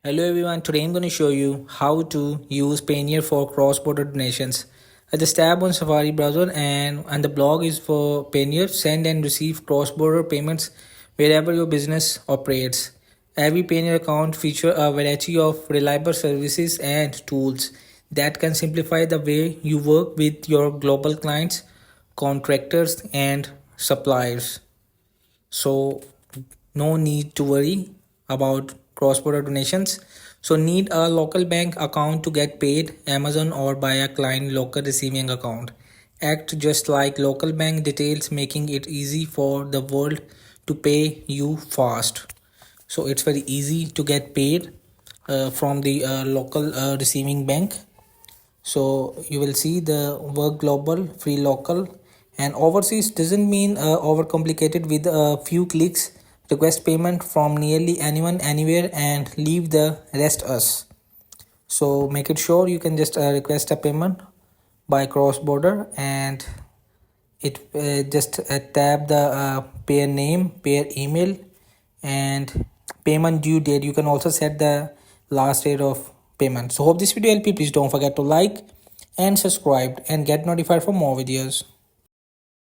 Hello everyone, today I'm going to show you how to use Payoneer for cross-border donations. I just tab on Safari browser and the blog is for Payoneer, send and receive cross-border payments wherever your business operates. Every Payoneer account features a variety of reliable services and tools that can simplify the way you work with your global clients, contractors and suppliers. So no need to worry about cross-border donations. So need a local bank account to get paid, Amazon or by a client local receiving account. Act just like local bank details, making it easy for the world to pay you fast. So it's very easy to get paid from the local receiving bank. So you will see the work global, free local, and overseas doesn't mean overcomplicated. With a few clicks, request payment from nearly anyone, anywhere, and leave the rest us. So make it sure you can just request a payment by cross border, and it just tab the payer name, payer email, and payment due date. You can also set the last date of payment. So hope this video helped you. Please don't forget to like and subscribe and get notified for more videos.